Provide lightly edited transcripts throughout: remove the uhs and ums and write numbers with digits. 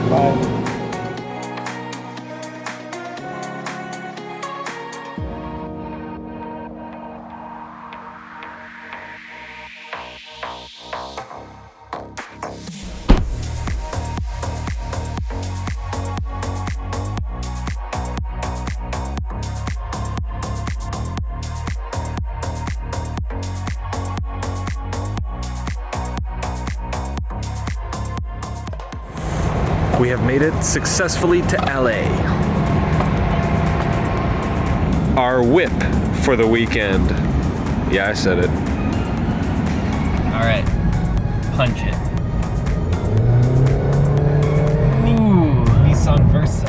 Bye. We have made it successfully to LA. Our whip for the weekend. Yeah, I said it. All right, punch it. Ooh, Nissan Versa.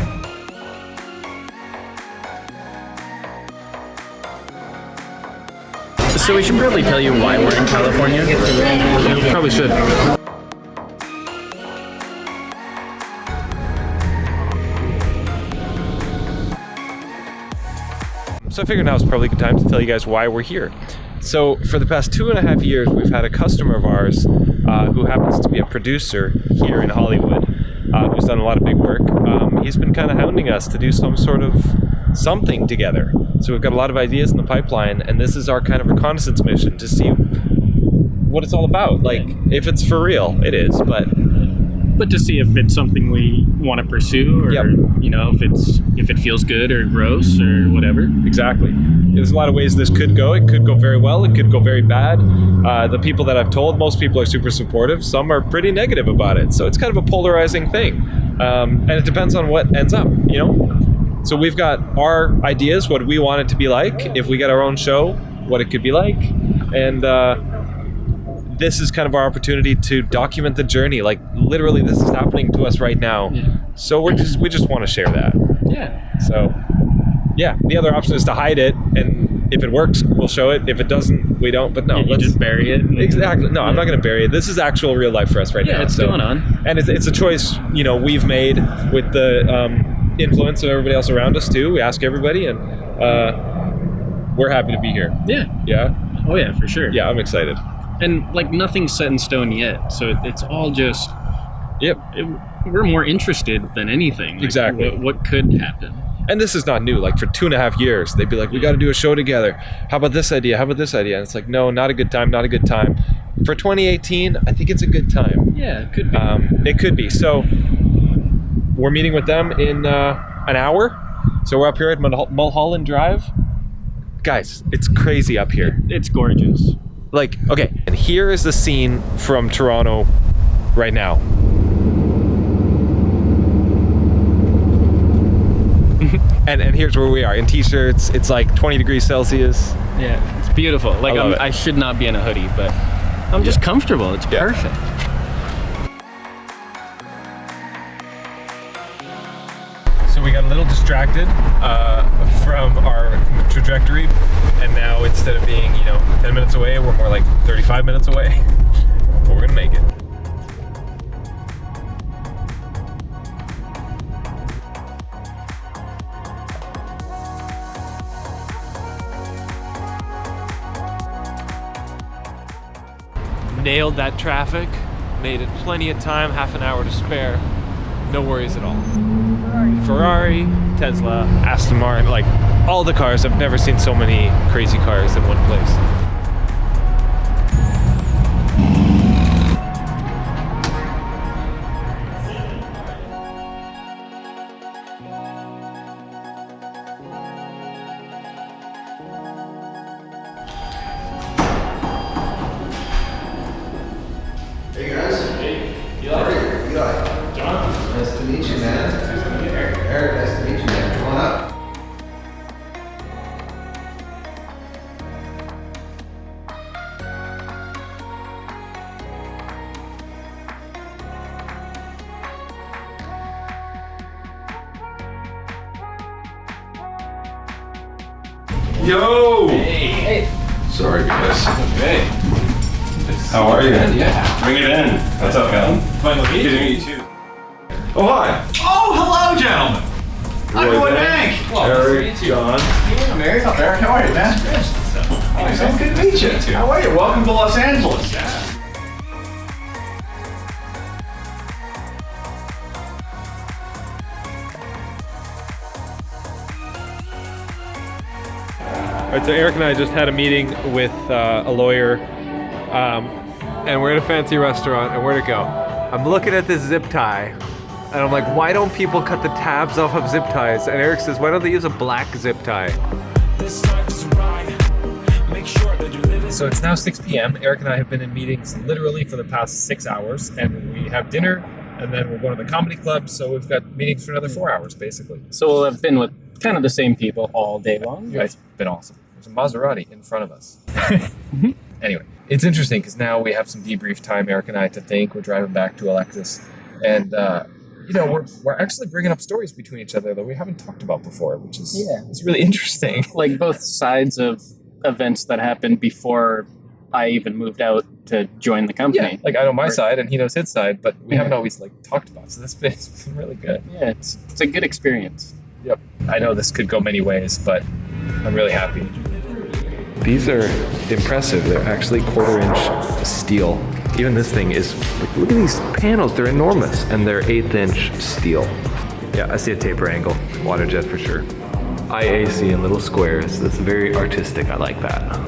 So we should probably tell you why we're in California. Yeah, probably should. So I figured now is probably a good time to tell you guys why we're here. So for the past 2.5 years, we've had a customer of ours who happens to be a producer here in Hollywood, who's done a lot of big work. He's been kind of hounding us to do some sort of something together. So we've got a lot of ideas in the pipeline, and this is our kind of reconnaissance mission to see what it's all about. Like, if it's for real, it is, but to see if it's something we want to pursue, or you know, if it feels good or gross or whatever. Exactly. There's a lot of ways this could go. It could go very well. It could go very bad. The people that I've told, most people are super supportive. Some are pretty negative about it. So it's kind of a polarizing thing. And it depends on what ends up, you know? So we've got our ideas, what we want it to be like. If we get our own show, what it could be like. And this is kind of our opportunity to document the journey. Like, literally, this is happening to us right now. Yeah. So we just want to share that. Yeah. So, yeah, the other option is to hide it, and if it works, we'll show it. If it doesn't, we don't. But no, let's just bury it. Exactly. No, I'm not going to bury it. This is actual real life for us right now. Yeah, it's going on. And it's a choice, you know, we've made with the influence of everybody else around us too. We ask everybody, and we're happy to be here. Yeah. Yeah. Oh yeah, for sure. Yeah, I'm excited. And like, nothing's set in stone yet, so it's all just. Yep. We're more interested than anything. Like, exactly. What could happen? And this is not new. Like, for 2.5 years, they'd be like, we got to do a show together. How about this idea? How about this idea? And it's like, no, not a good time, not a good time. For 2018, I think it's a good time. Yeah, it could be. It could be. So we're meeting with them in an hour. So we're up here at Mulholland Drive. Guys, it's crazy up here. It's gorgeous. Like, okay, and here is the scene from Toronto right now. and here's where we are in t-shirts. It's like 20 degrees Celsius. Yeah, it's beautiful. Like, I should not be in a hoodie, but I'm just comfortable. It's perfect. So we got a little distracted from our trajectory, and now instead of being, 10 minutes away, we're more like 35 minutes away. But we're gonna make it. Nailed that traffic, made it plenty of time, half an hour to spare. No worries at all. Ferrari, Tesla, Aston Martin, like all the cars. I've never seen so many crazy cars in one place. Hey guys. Hey. Eli. John. Nice to meet you, man. Nice to meet you, Eric. Eric, nice to meet you, man. Come on up. Yo! Hey. Sorry, guys. Okay. How are you? Yeah. Bring it in. What's up, man? Fun to Good to meet you too. Oh, hi. Oh, hello, gentlemen. I'm Roy Bank. Well, Eric, nice to meet you. John. I'm Eric. Eric, how are you, man? Good. Oh, good to meet you. How are you? Welcome to Los Angeles. Yeah. All right, so Eric and I just had a meeting with a lawyer, and we're at a fancy restaurant, and where'd it go? I'm looking at this zip tie, and I'm like, why don't people cut the tabs off of zip ties? And Eric says, why don't they use a black zip tie? So it's now 6 p.m. Eric and I have been in meetings literally for the past 6 hours, and we have dinner, and then we're going to the comedy club, so we've got meetings for another 4 hours, basically. So we'll have been with kind of the same people all day long. Yeah, it's been awesome. There's a Maserati in front of us. Anyway, it's interesting because now we have some debrief time, Eric and I, to think. We're driving back to Alexis, and we're actually bringing up stories between each other that we haven't talked about before, which is it's really interesting. Like both sides of events that happened before I even moved out to join the company. Yeah, like I know my side and he knows his side, but we haven't always like talked about it, so it's been really good. Yeah, it's a good experience. Yep. I know this could go many ways, but I'm really happy. These are impressive. They're actually 1/4 inch steel. Even this thing is, like, look at these panels. They're enormous, and they're 1/8 inch steel. Yeah, I see a taper angle. Water jet for sure. IAC in little squares. That's very artistic. I like that.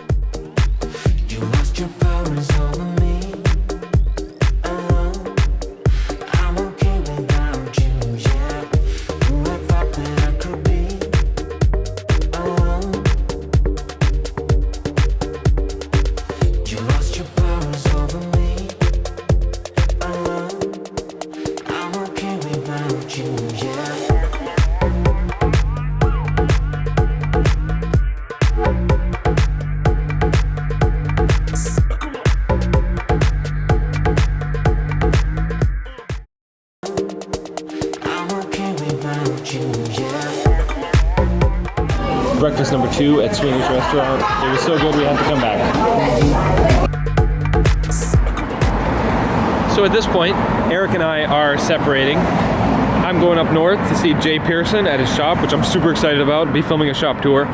Breakfast number 2 at Swingers Restaurant. It was so good we had to come back. So at this point, Eric and I are separating. I'm going up north to see Jay Pierson at his shop, which I'm super excited about, be filming a shop tour.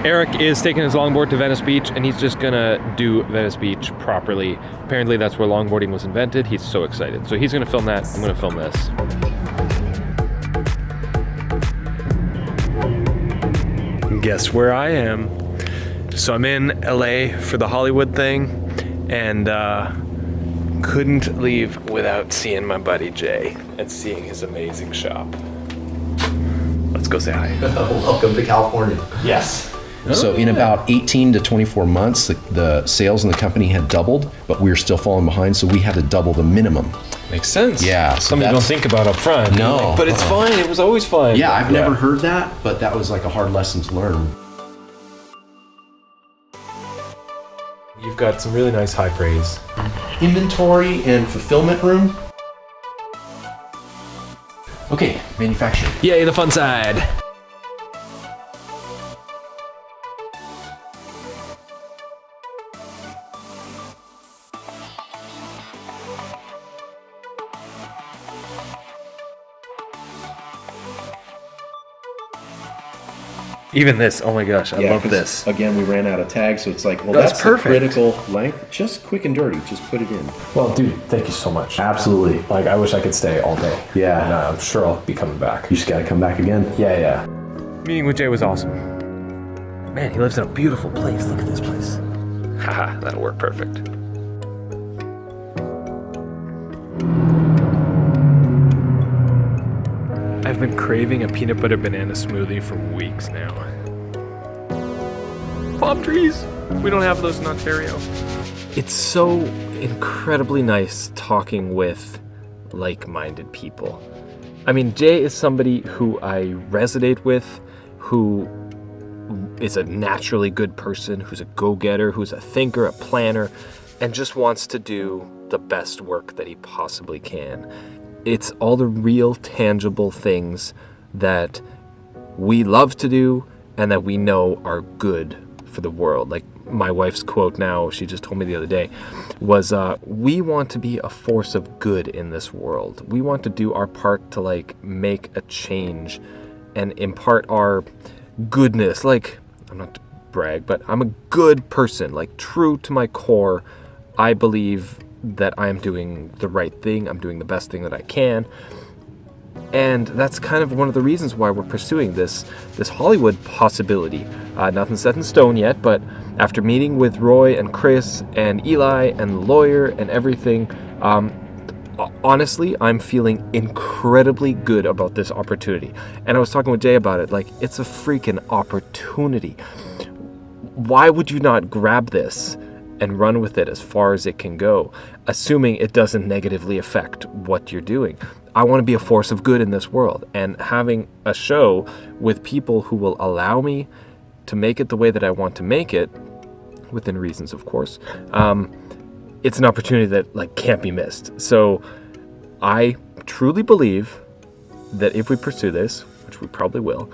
Eric is taking his longboard to Venice Beach, and he's just gonna do Venice Beach properly. Apparently that's where longboarding was invented. He's so excited. So he's gonna film that, I'm gonna film this. Guess where I am. So I'm in LA for the Hollywood thing, and couldn't leave without seeing my buddy Jay and seeing his amazing shop. Let's go say hi. Welcome to California. Yes. So in about 18 to 24 months, the sales in the company had doubled, but we were still falling behind, so we had to double the minimum. Makes sense. Yeah. So Something you don't think about up front. No. But it's fine. It was always fun. Yeah, I've never heard that, but that was like a hard lesson to learn. You've got some really nice high praise. Inventory and fulfillment room. Okay, manufacturing. Yay, the fun side. Even this, oh my gosh, I love 'cause, this. Again, we ran out of tags, so it's like, well, That's that's perfect. the critical length. Just quick and dirty, just put it in. Well, dude, thank you so much. Absolutely. Like, I wish I could stay all day. Yeah. And I'm sure I'll be coming back. You just gotta come back again. Yeah. Meeting with Jay was awesome. Man, he lives in a beautiful place. Look at this place. Haha, that'll work perfect. I've been craving a peanut butter banana smoothie for weeks now. Palm trees! We don't have those in Ontario. It's so incredibly nice talking with like-minded people. I mean, Jay is somebody who I resonate with, who is a naturally good person, who's a go-getter, who's a thinker, a planner, and just wants to do the best work that he possibly can. It's all the real tangible things that we love to do and that we know are good for the world. Like my wife's quote now, she just told me the other day, was we want to be a force of good in this world. We want to do our part to like make a change and impart our goodness. Like, I'm not to brag, but I'm a good person, like true to my core. I believe that I am doing the right thing. I'm doing the best thing that I can. And that's kind of one of the reasons why we're pursuing this Hollywood possibility. Nothing's set in stone yet, but after meeting with Roy and Chris and Eli and the lawyer and everything, honestly, I'm feeling incredibly good about this opportunity. And I was talking with Jay about it, like, it's a freaking opportunity. Why would you not grab this and run with it as far as it can go, assuming it doesn't negatively affect what you're doing? I want to be a force of good in this world, and having a show with people who will allow me to make it the way that I want to make it, within reasons, of course, it's an opportunity that, like, can't be missed. So I truly believe that if we pursue this, which we probably will,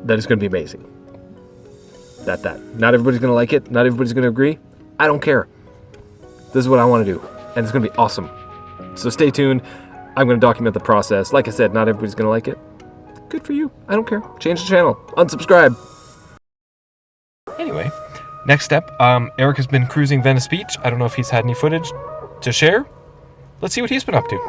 that it's going to be amazing. Not everybody's going to like it. Not everybody's going to agree. I don't care. This is what I want to do, and it's going to be awesome. So stay tuned. I'm going to document the process. Like I said, not everybody's going to like it. Good for you. I don't care. Change the channel. Unsubscribe. Anyway, next step. Eric has been cruising Venice Beach. I don't know if he's had any footage to share. Let's see what he's been up to.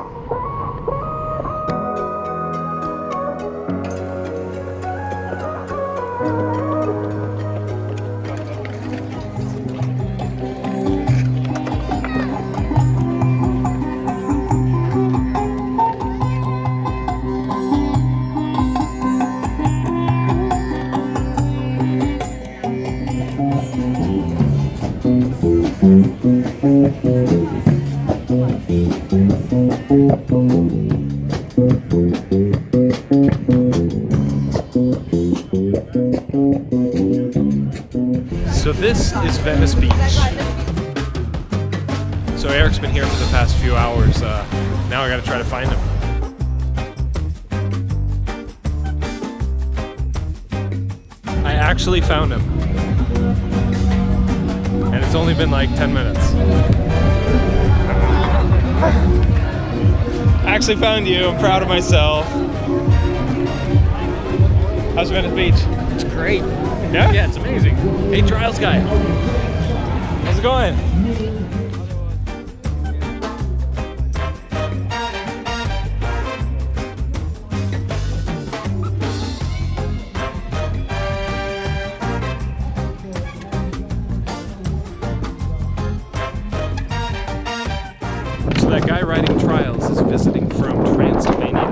So this is Venice Beach. So Eric's been here for the past few hours. Now I gotta try to find him. I actually found him. And it's only been like 10 minutes. I actually found you. I'm proud of myself. How's Venice Beach? It's great. Yeah? Yeah, it's amazing. Hey, Trials guy. How's it going? So that guy riding Trials is visiting from Transylvania,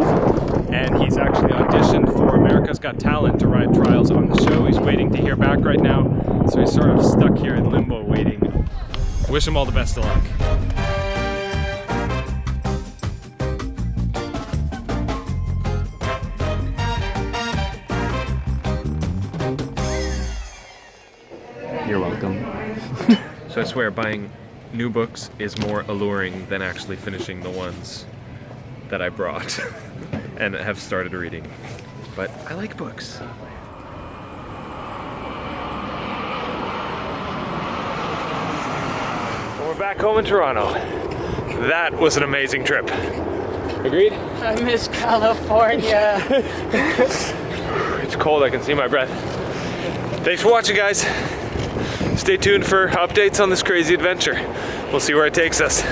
and he's actually auditioned for America's Got Talent to ride Trials on the show. He's waiting to hear back right now, so he's sort of stuck here in limbo waiting. Wish him all the best of luck. You're welcome. So I swear, buying new books is more alluring than actually finishing the ones that I brought and have started reading. But I like books. We're back home in Toronto. That was an amazing trip. Agreed? I miss California. It's cold, I can see my breath. Thanks for watching, guys. Stay tuned for updates on this crazy adventure. We'll see where it takes us.